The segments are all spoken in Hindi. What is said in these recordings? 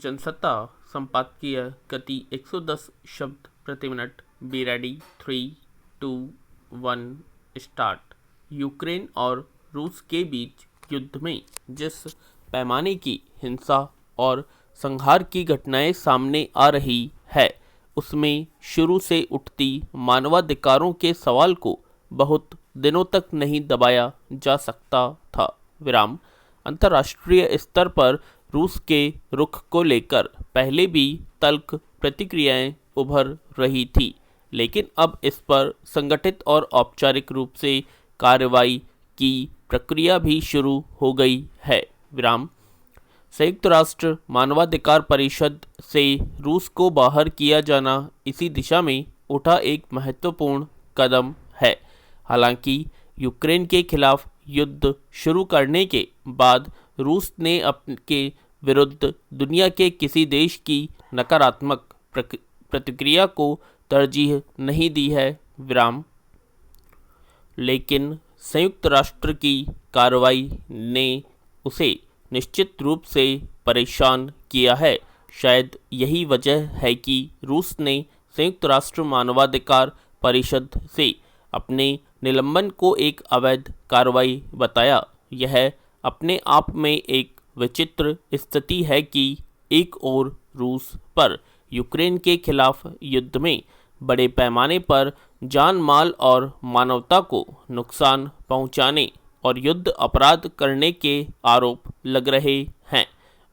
जनसत्ता संपादकीय गति 110 शब्द प्रति minute. Be ready. 3, 2, 1 start. Ukraine और रूस के बीच युद्ध में जिस पैमाने की हिंसा और संहार की घटनाएं सामने आ रही है, उसमें शुरू से उठती मानवाधिकारों के सवाल को बहुत दिनों तक नहीं दबाया जा सकता था। विराम। अंतर्राष्ट्रीय स्तर पर रूस के रुख को लेकर पहले भी तल्ख प्रतिक्रियाएं उभर रही थी, लेकिन अब इस पर संगठित और औपचारिक रूप से कार्रवाई की प्रक्रिया भी शुरू हो गई है। विराम। संयुक्त राष्ट्र मानवाधिकार परिषद से रूस को बाहर किया जाना इसी दिशा में उठा एक महत्वपूर्ण कदम है। हालांकि यूक्रेन के खिलाफ युद्ध शुरू करने के बाद रूस ने अपने विरुद्ध दुनिया के किसी देश की नकारात्मक प्रतिक्रिया को तरजीह नहीं दी है। विराम। लेकिन संयुक्त राष्ट्र की कार्रवाई ने उसे निश्चित रूप से परेशान किया है। शायद यही वजह है कि रूस ने संयुक्त राष्ट्र मानवाधिकार परिषद से अपने निलंबन को एक अवैध कार्रवाई बताया। यह अपने आप में एक विचित्र स्थिति है कि एक ओर रूस पर यूक्रेन के खिलाफ युद्ध में बड़े पैमाने पर जान माल और मानवता को नुकसान पहुंचाने और युद्ध अपराध करने के आरोप लग रहे हैं,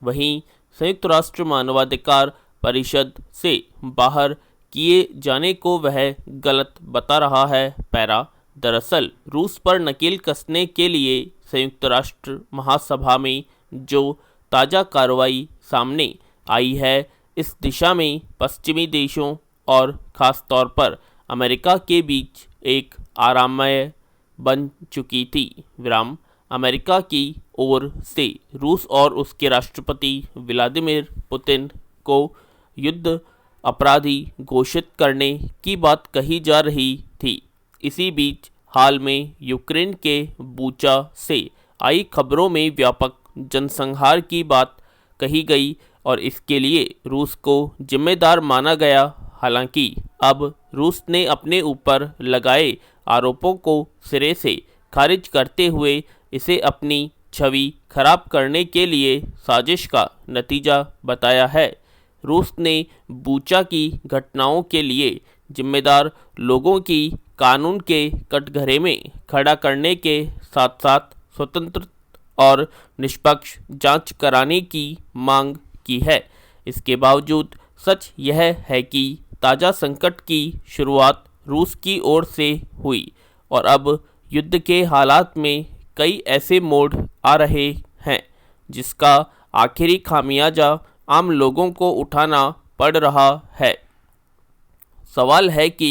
वहीं संयुक्त राष्ट्र मानवाधिकार परिषद से बाहर किए जाने को वह गलत बता रहा है। पैरा। दरअसल रूस पर नकेल कसने के लिए संयुक्त राष्ट्र महासभा में जो ताज़ा कार्रवाई सामने आई है, इस दिशा में पश्चिमी देशों और ख़ास तौर पर अमेरिका के बीच एक आरामय बन चुकी थी। विराम। अमेरिका की ओर से रूस और उसके राष्ट्रपति व्लादिमीर पुतिन को युद्ध अपराधी घोषित करने की बात कही जा रही थी। इसी बीच हाल में यूक्रेन के बूचा से आई खबरों में व्यापक जनसंहार की बात कही गई और इसके लिए रूस को जिम्मेदार माना गया। हालांकि अब रूस ने अपने ऊपर लगाए आरोपों को सिरे से खारिज करते हुए इसे अपनी छवि खराब करने के लिए साजिश का नतीजा बताया है। रूस ने बूचा की घटनाओं के लिए जिम्मेदार लोगों की कानून के कटघरे में खड़ा करने के साथ साथ स्वतंत्र और निष्पक्ष जांच कराने की मांग की है। इसके बावजूद सच यह है कि ताज़ा संकट की शुरुआत रूस की ओर से हुई और अब युद्ध के हालात में कई ऐसे मोड़ आ रहे हैं जिसका आखिरी खामियाजा आम लोगों को उठाना पड़ रहा है। सवाल है कि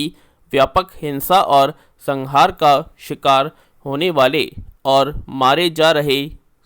व्यापक हिंसा और संहार का शिकार होने वाले और मारे जा रहे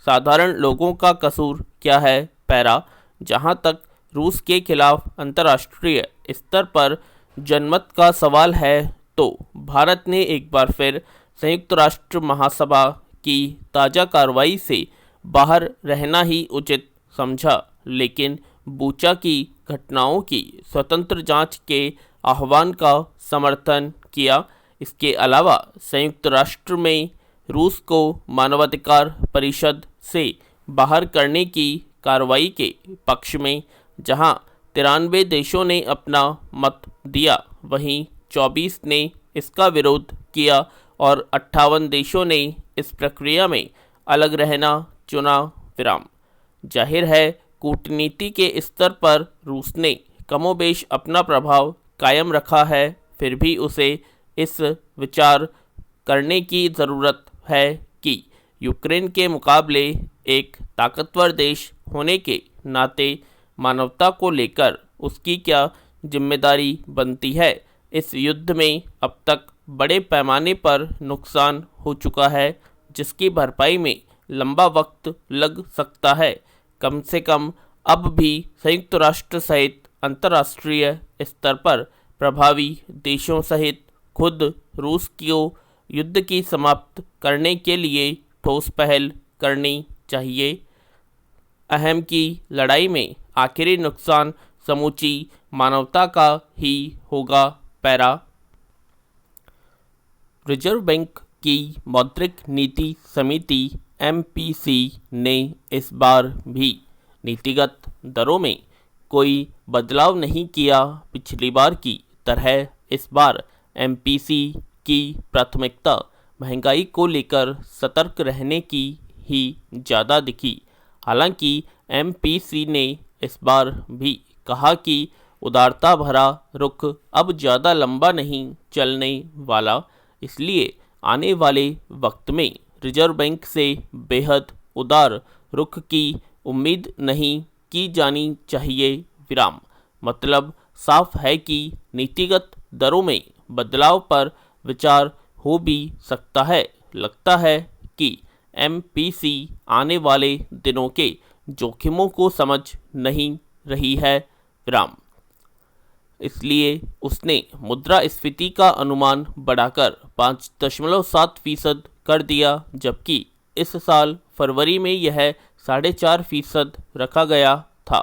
साधारण लोगों का कसूर क्या है। पैरा। जहां तक रूस के खिलाफ अंतर्राष्ट्रीय स्तर पर जनमत का सवाल है, तो भारत ने एक बार फिर संयुक्त राष्ट्र महासभा की ताज़ा कार्रवाई से बाहर रहना ही उचित समझा, लेकिन बूचा की घटनाओं की स्वतंत्र जांच के आह्वान का समर्थन किया। इसके अलावा संयुक्त राष्ट्र में रूस को मानवाधिकार परिषद से बाहर करने की कार्रवाई के पक्ष में जहां 93 देशों ने अपना मत दिया, वहीं 24 ने इसका विरोध किया और 58 देशों ने इस प्रक्रिया में अलग रहना चुना। विराम। जाहिर है कूटनीति के स्तर पर रूस ने कमोबेश अपना प्रभाव कायम रखा है, फिर भी उसे इस विचार करने की ज़रूरत है कि यूक्रेन के मुकाबले एक ताकतवर देश होने के नाते मानवता को लेकर उसकी क्या जिम्मेदारी बनती है। इस युद्ध में अब तक बड़े पैमाने पर नुकसान हो चुका है, जिसकी भरपाई में लंबा वक्त लग सकता है। कम से कम अब भी संयुक्त राष्ट्र सहित अंतर्राष्ट्रीय स्तर पर प्रभावी देशों सहित खुद रूस को युद्ध की समाप्त करने के लिए ठोस पहल करनी चाहिए। अहम की लड़ाई में आखिरी नुकसान समूची मानवता का ही होगा। पैरा। रिजर्व बैंक की मौद्रिक नीति समिति MPC ने इस बार भी नीतिगत दरों में कोई बदलाव नहीं किया। पिछली बार की तरह इस बार MPC की प्राथमिकता महंगाई को लेकर सतर्क रहने की ही ज़्यादा दिखी। हालांकि MPC ने इस बार भी कहा कि उदारता भरा रुख अब ज़्यादा लंबा नहीं चलने वाला, इसलिए आने वाले वक्त में रिजर्व बैंक से बेहद उदार रुख की उम्मीद नहीं की जानी चाहिए। विराम। मतलब साफ है कि नीतिगत दरों में बदलाव पर विचार हो भी सकता है। लगता है कि MPC आने वाले दिनों के जोखिमों को समझ नहीं रही है। विराम। इसलिए उसने मुद्रास्फीति का अनुमान बढ़ाकर 5.7% कर दिया, जबकि इस साल फरवरी में यह 4.5% रखा गया था।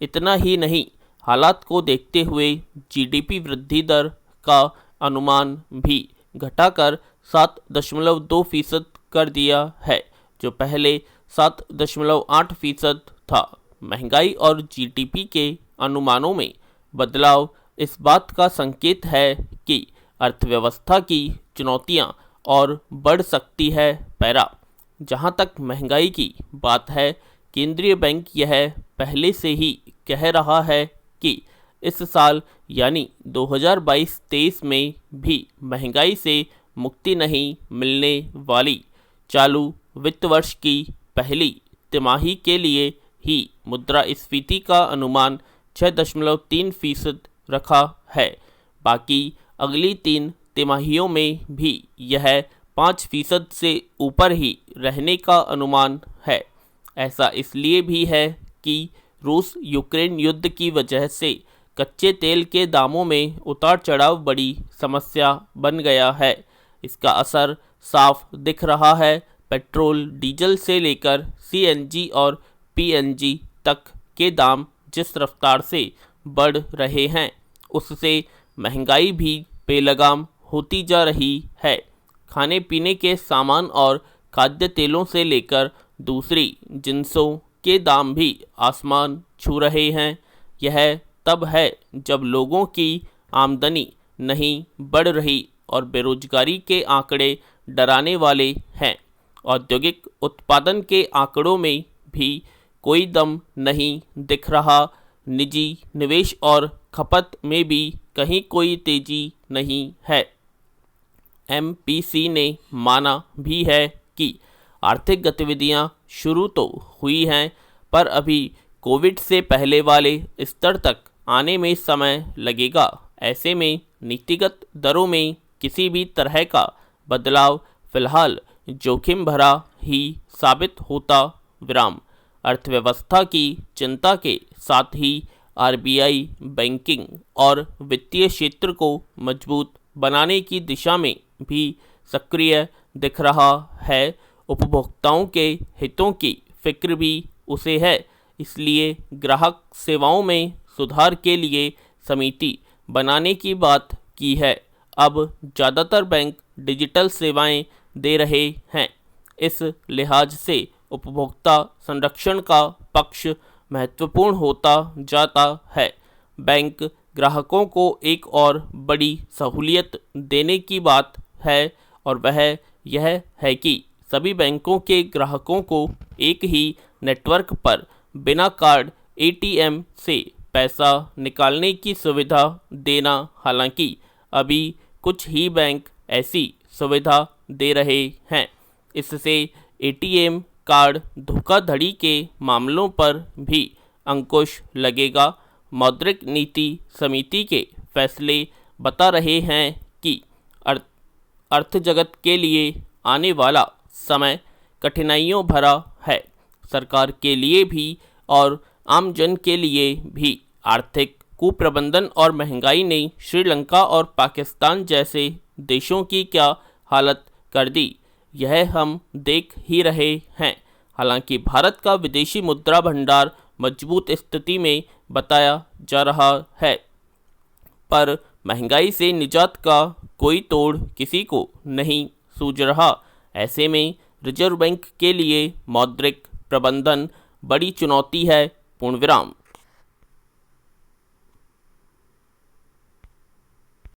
इतना ही नहीं, हालात को देखते हुए GDP वृद्धि दर का अनुमान भी घटाकर 7.2% कर दिया है, जो पहले 7.8% था। महंगाई और GDP के अनुमानों में बदलाव इस बात का संकेत है कि अर्थव्यवस्था की चुनौतियां और बढ़ सकती है। पैरा। जहां तक महंगाई की बात है, केंद्रीय बैंक यह पहले से ही कह रहा है कि इस साल यानी 2022-23 में भी महंगाई से मुक्ति नहीं मिलने वाली। चालू वित्त वर्ष की पहली तिमाही के लिए ही मुद्रास्फीति का अनुमान 6.3% रखा है। बाकी अगली 3 तिमाहियों में भी यह 5% से ऊपर ही रहने का अनुमान है। ऐसा इसलिए भी है कि रूस यूक्रेन युद्ध की वजह से कच्चे तेल के दामों में उतार चढ़ाव बड़ी समस्या बन गया है। इसका असर साफ दिख रहा है। पेट्रोल डीजल से लेकर CNG और PNG तक के दाम जिस रफ्तार से बढ़ रहे हैं, उससे महंगाई भी बेलगाम होती जा रही है। खाने पीने के सामान और खाद्य तेलों से लेकर दूसरी जिन्सों के दाम भी आसमान छू रहे हैं। यह तब है जब लोगों की आमदनी नहीं बढ़ रही और बेरोजगारी के आंकड़े डराने वाले हैं। औद्योगिक उत्पादन के आंकड़ों में भी कोई दम नहीं दिख रहा। निजी निवेश और खपत में भी कहीं कोई तेजी नहीं है। MPC ने माना भी है कि आर्थिक गतिविधियां शुरू तो हुई हैं, पर अभी कोविड से पहले वाले स्तर तक आने में समय लगेगा। ऐसे में नीतिगत दरों में किसी भी तरह का बदलाव फिलहाल जोखिम भरा ही साबित होता। विराम। अर्थव्यवस्था की चिंता के साथ ही RBI बैंकिंग और वित्तीय क्षेत्र को मजबूत बनाने की दिशा में भी सक्रिय दिख रहा है। उपभोक्ताओं के हितों की फिक्र भी उसे है, इसलिए ग्राहक सेवाओं में सुधार के लिए समिति बनाने की बात की है। अब ज़्यादातर बैंक डिजिटल सेवाएं दे रहे हैं। इस लिहाज से उपभोक्ता संरक्षण का पक्ष महत्वपूर्ण होता जाता है। बैंक ग्राहकों को एक और बड़ी सहूलियत देने की बात है, और वह यह है कि सभी बैंकों के ग्राहकों को एक ही नेटवर्क पर बिना कार्ड ATM से पैसा निकालने की सुविधा देना। हालांकि अभी कुछ ही बैंक ऐसी सुविधा दे रहे हैं। इससे ATM कार्ड धोखाधड़ी के मामलों पर भी अंकुश लगेगा। मौद्रिक नीति समिति के फैसले बता रहे हैं कि अर्थ जगत के लिए आने वाला समय कठिनाइयों भरा है। सरकार के लिए भी और आम जन के लिए भी। आर्थिक कुप्रबंधन और महंगाई ने श्रीलंका और पाकिस्तान जैसे देशों की क्या हालत कर दी, यह हम देख ही रहे हैं। हालांकि भारत का विदेशी मुद्रा भंडार मजबूत स्थिति में बताया जा रहा है, पर महंगाई से निजात का कोई तोड़ किसी को नहीं सूझ रहा। ऐसे में रिजर्व बैंक के लिए मौद्रिक प्रबंधन बड़ी चुनौती है। पूर्णविराम।